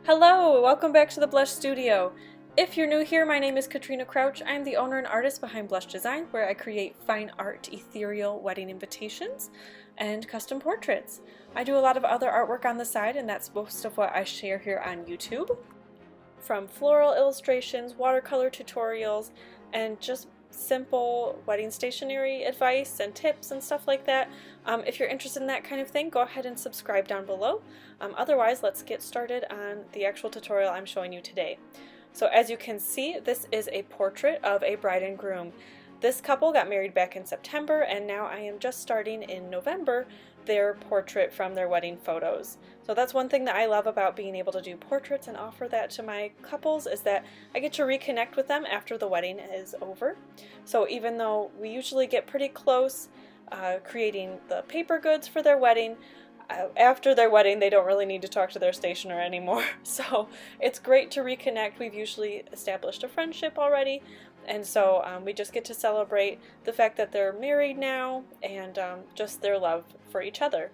Hello, welcome back to the Blush Studio. If you're new here, my name is Katrina Crouch. I'm the owner and artist behind Blush Design, where I create fine art, ethereal wedding invitations, and custom portraits. I do a lot of other artwork on the side, and that's most of what I share here on YouTube. From floral illustrations, watercolor tutorials, and just simple wedding stationery advice and tips and stuff like that. If you're interested in that kind of thing, go ahead and subscribe down below. Otherwise, let's get started on the actual tutorial I'm showing you today. So as you can see, this is a portrait of a bride and groom. This couple got married back in September, and now I am just starting in November their portrait from their wedding photos. So that's one thing that I love about being able to do portraits and offer that to my couples, is that I get to reconnect with them after the wedding is over. So even though we usually get pretty close creating the paper goods for their wedding, after their wedding they don't really need to talk to their stationer anymore. So it's great to reconnect. We've usually established a friendship already, and so we just get to celebrate the fact that they're married now and just their love for each other.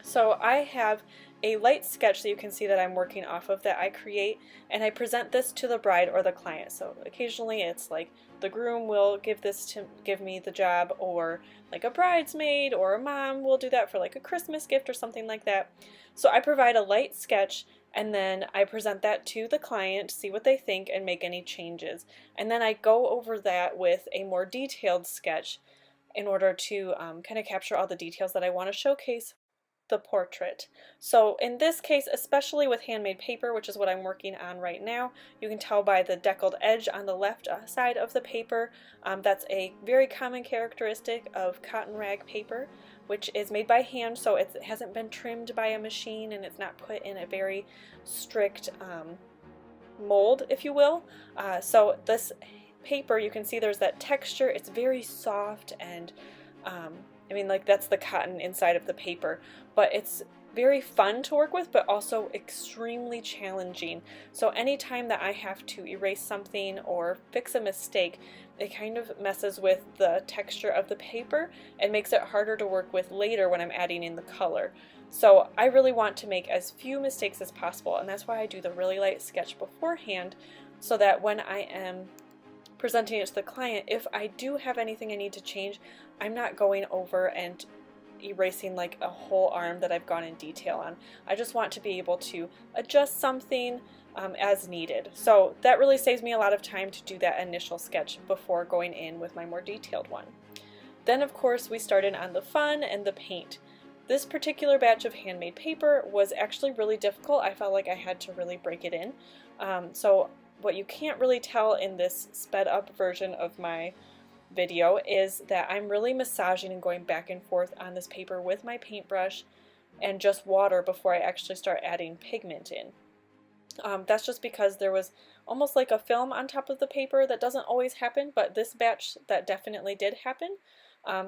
So I have a light sketch that you can see that I'm working off of that I create, and I present this to the bride or the client. So occasionally it's like the groom will give me the job, or like a bridesmaid or a mom will do that for like a Christmas gift or something like that. So I provide a light sketch, and then I present that to the client, see what they think, and make any changes. And then I go over that with a more detailed sketch in order to kind of capture all the details that I want to showcase the portrait. So in this case, especially with handmade paper, which is what I'm working on right now, you can tell by the deckled edge on the left side of the paper. That's a very common characteristic of cotton rag paper, which is made by hand, so it hasn't been trimmed by a machine, and it's not put in a very strict mold, if you will. So this paper, you can see there's that texture. It's very soft, and I mean, like, that's the cotton inside of the paper, but it's very fun to work with, but also extremely challenging. So anytime that I have to erase something or fix a mistake, it kind of messes with the texture of the paper and makes it harder to work with later when I'm adding in the color. So I really want to make as few mistakes as possible, and that's why I do the really light sketch beforehand, so that when I am presenting it to the client, if I do have anything I need to change, I'm not going over and erasing like a whole arm that I've gone in detail on. I just want to be able to adjust something as needed. So that really saves me a lot of time to do that initial sketch before going in with my more detailed one. Then of course we started on the fun and the paint. This particular batch of handmade paper was actually really difficult. I felt like I had to really break it in. So what you can't really tell in this sped up version of my video is that I'm really massaging and going back and forth on this paper with my paintbrush and just water before I actually start adding pigment in. That's just because there was almost like a film on top of the paper. That doesn't always happen, but this batch that definitely did happen.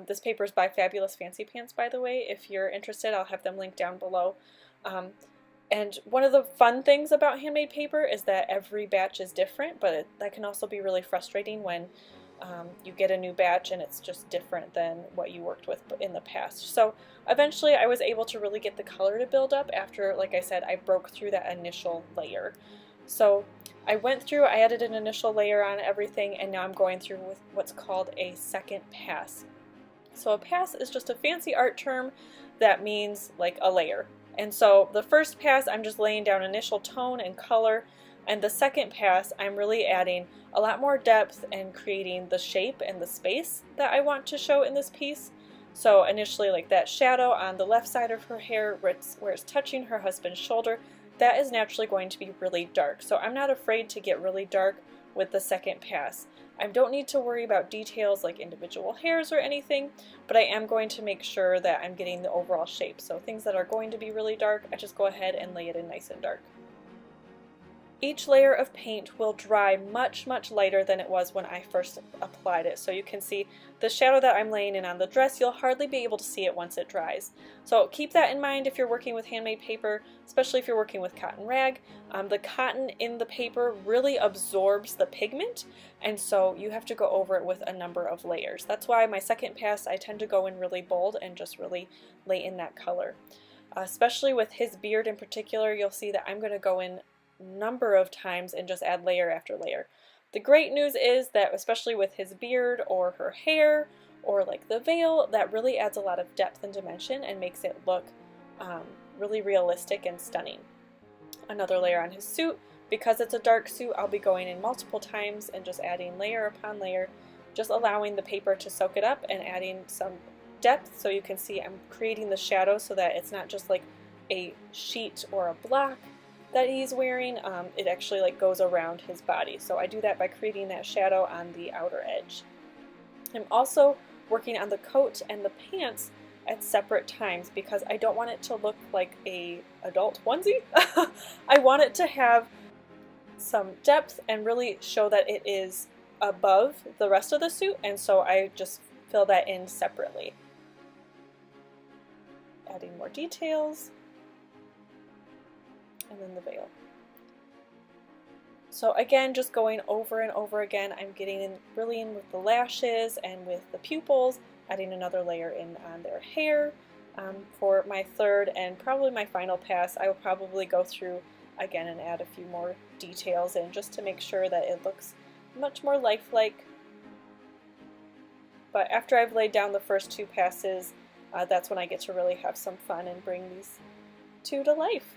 This paper is by Fabulous Fancy Pants, by the way. If you're interested, I'll have them linked down below. And one of the fun things about handmade paper is that every batch is different, but that can also be really frustrating when you get a new batch and it's just different than what you worked with in the past. So eventually I was able to really get the color to build up after, like I said, I broke through that initial layer. So I went through, I added an initial layer on everything, and now I'm going through with what's called a second pass. So a pass is just a fancy art term that means like a layer. And so the first pass, I'm just laying down initial tone and color, and the second pass, I'm really adding a lot more depth and creating the shape and the space that I want to show in this piece. So initially, like that shadow on the left side of her hair where it's touching her husband's shoulder, that is naturally going to be really dark. So I'm not afraid to get really dark with the second pass. I don't need to worry about details like individual hairs or anything, but I am going to make sure that I'm getting the overall shape. So things that are going to be really dark, I just go ahead and lay it in nice and dark. Each layer of paint will dry much, much lighter than it was when I first applied it. So you can see the shadow that I'm laying in on the dress, you'll hardly be able to see it once it dries. So keep that in mind if you're working with handmade paper, especially if you're working with cotton rag. The cotton in the paper really absorbs the pigment, and so you have to go over it with a number of layers. That's why my second pass, I tend to go in really bold and just really lay in that color. Especially with his beard in particular, you'll see that I'm going to go in number of times and just add layer after layer. The great news is that especially with his beard or her hair or like the veil, that really adds a lot of depth and dimension and makes it look really realistic and stunning. Another layer on his suit. Because it's a dark suit, I'll be going in multiple times and just adding layer upon layer, just allowing the paper to soak it up and adding some depth so you can see I'm creating the shadow so that it's not just like a sheet or a block that he's wearing. It actually like goes around his body. So I do that by creating that shadow on the outer edge. I'm also working on the coat and the pants at separate times because I don't want it to look like a adult onesie. I want it to have some depth and really show that it is above the rest of the suit, and so I just fill that in separately. Adding more details, and then the veil. So again, just going over and over again, I'm getting in really in with the lashes and with the pupils, adding another layer in on their hair. For my third and probably my final pass, I will probably go through again and add a few more details in just to make sure that it looks much more lifelike. But after I've laid down the first two passes, that's when I get to really have some fun and bring these two to life.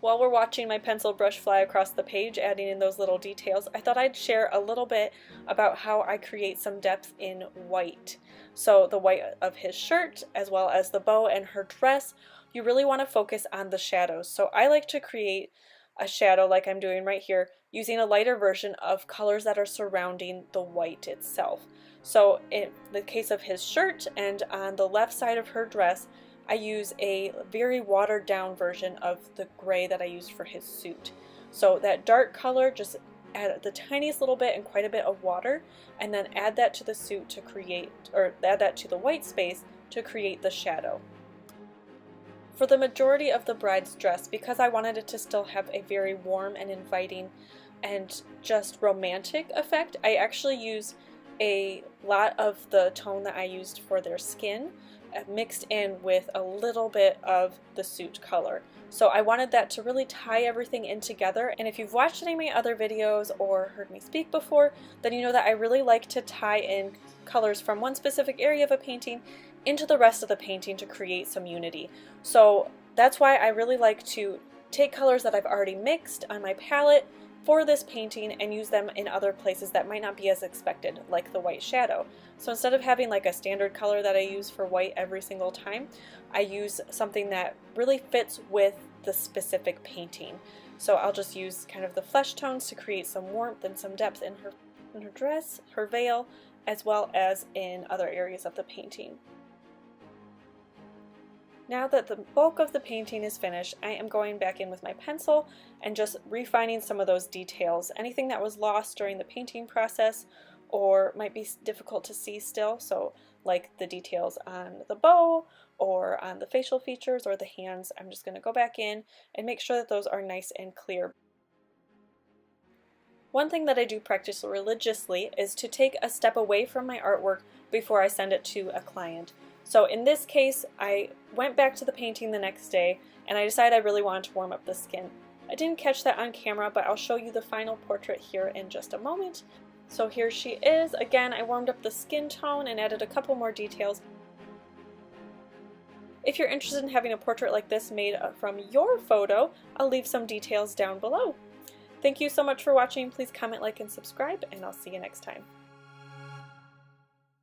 While we're watching my pencil brush fly across the page, adding in those little details, I thought I'd share a little bit about how I create some depth in white. So the white of his shirt, as well as the bow and her dress, you really want to focus on the shadows. So I like to create a shadow like I'm doing right here, using a lighter version of colors that are surrounding the white itself. So in the case of his shirt and on the left side of her dress, I use a very watered down version of the gray that I used for his suit. So that dark color, just add the tiniest little bit and quite a bit of water, and then add that to the suit to create, or add that to the white space to create the shadow. For the majority of the bride's dress, because I wanted it to still have a very warm and inviting and just romantic effect, I actually used a lot of the tone that I used for their skin mixed in with a little bit of the suit color. So I wanted that to really tie everything in together, and if you've watched any of my other videos or heard me speak before, then you know that I really like to tie in colors from one specific area of a painting into the rest of the painting to create some unity. So that's why I really like to take colors that I've already mixed on my palette for this painting and use them in other places that might not be as expected, like the white shadow. So instead of having like a standard color that I use for white every single time, I use something that really fits with the specific painting. So I'll just use kind of the flesh tones to create some warmth and some depth in her dress, her veil, as well as in other areas of the painting. Now that the bulk of the painting is finished, I am going back in with my pencil and just refining some of those details. Anything that was lost during the painting process or might be difficult to see still, so like the details on the bow or on the facial features or the hands, I'm just going to go back in and make sure that those are nice and clear. One thing that I do practice religiously is to take a step away from my artwork before I send it to a client. So in this case, I went back to the painting the next day and I decided I really wanted to warm up the skin. I didn't catch that on camera, but I'll show you the final portrait here in just a moment. So here she is. Again, I warmed up the skin tone and added a couple more details. If you're interested in having a portrait like this made from your photo, I'll leave some details down below. Thank you so much for watching. Please comment, like, and subscribe, and I'll see you next time.